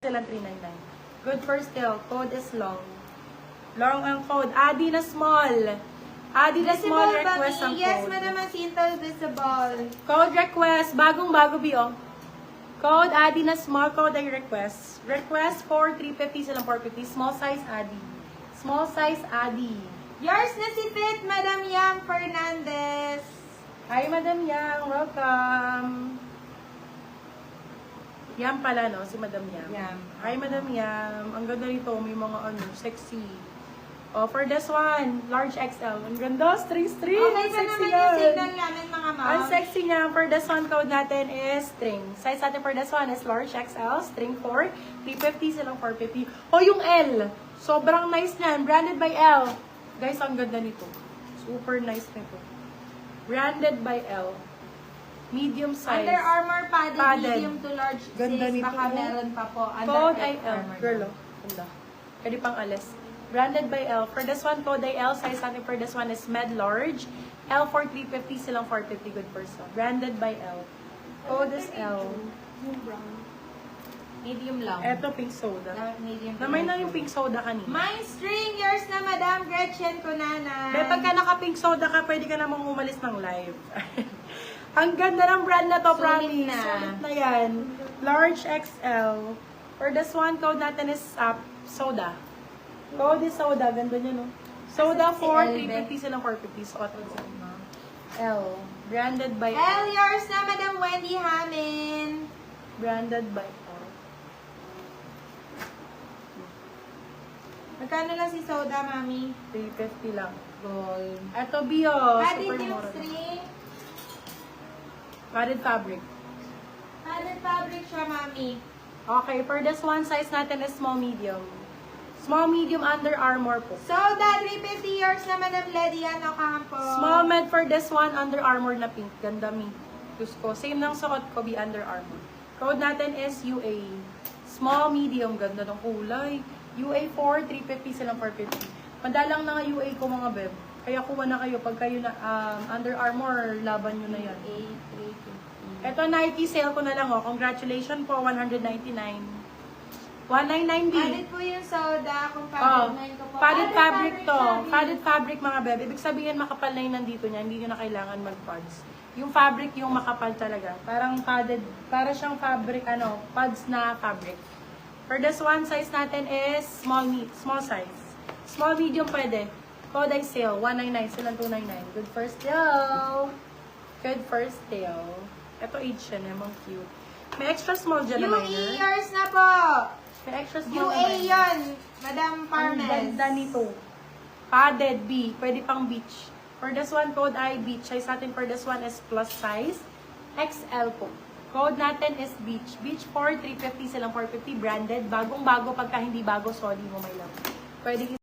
silang 399. Good for still. Code is long. Long ang code. Adi na small. Adi na small Visible, request ang Mami. Yes, code. Madam Asintal, visible. Code request. Bagong-bago, Bio. Code Adi na small code ay request. Request for 350 silang 450. Small size Adi. Small size Adi. Yours na si Fit, Madam Yang Fernandez. Hi, Madam Yang. Welcome. Yam pala, no? Si Madam Yam. Yam. Hi, Madam Yam. Ang ganda nito. May mga sexy. Oh, for this one, large XL. Ang ganda. String. Okay Ang pa sexy naman yung yan. signal namin, mga ma'am. Ang sexy niya. For this one, code natin is string. Size natin for this one is large XL. String 4. 350 silang 450. Oh, yung L. Sobrang nice niyan. Branded by L. Guys, ang ganda nito. Super nice nito. Branded by L. Medium size. Under Armour padded, Padded. medium to large. Ganda Sis, nito. baka meron pa po. Under Code ay L. Armour. Girl, oh. Ganda. Pwede pang alis. Branded by L. For this one, code ay L. Size natin for this one is med large. L for 350, silang 450. Good person. Branded by L. Code is L. Medium lang. Eto, pink soda. Medium. Namay na yung pink soda kanina. Mine string, yours na, Madam Gretchen Kunana. Be, pagka naka-pink soda ka, pwede ka namang umalis ng live. Ang ganda ng brand na to, Sulit promise. na. Sulit na yan. Large XL. For this one, code natin is soda. Code is soda. Ganda niya, no? Soda Asan si for L, 350 silang 450. Suot ko. L. Branded by L, yours na, Madam Wendy Hamin. Branded by L. Magkano lang si soda, Mami? 350 lang. Gold. Eto, Bio. Padded Super yung mura. string. Padded fabric. Padded fabric siya, Mami. Okay, for this one, size natin is small, medium. Small, medium, Under Armour po. Soda, 350 yours na, Madam Ledian Ocampo. Small med for this one, Under Armour na pink. Ganda mi. Gusto ko. Same ng suot ko, be Under Armour. Code natin is UA. Small, medium. Ganda ng kulay. UA 4, 350 silang 450. Madalang na nga UA ko mga beb. Kaya kuha na kayo. Pag kayo na Under Armour, laban nyo na yan. 8, 350. Ito, Nike sale ko na lang. Oh. Congratulations po, 199. 199 B. Padded po yung soda. Kung Oh, padded ko po. padded fabric to. Mami. Padded fabric mga bebe. Ibig sabihin makapal na yung nandito niya. Hindi nyo na kailangan mag-pads. Yung fabric yung makapal talaga. Parang padded. Para siyang fabric, pads na fabric. For this one, size natin is small size. Small, medium pwede. Code ay sale. 199. Silang 299. Good first deal. Good first deal. Ito age siya namang cute. May extra small dyan na UE minor. yours na po. May extra small na UA minor. yun. Madam Ang Parmes. ganda nito. Padded B. Pwede pang beach. For this one, code ay beach. Size natin for this one is plus size. XL po. Code natin is beach. Beach for 350 silang 450. Branded. Bagong-bago. Pagka hindi bago, sorry mo, my love. Pwede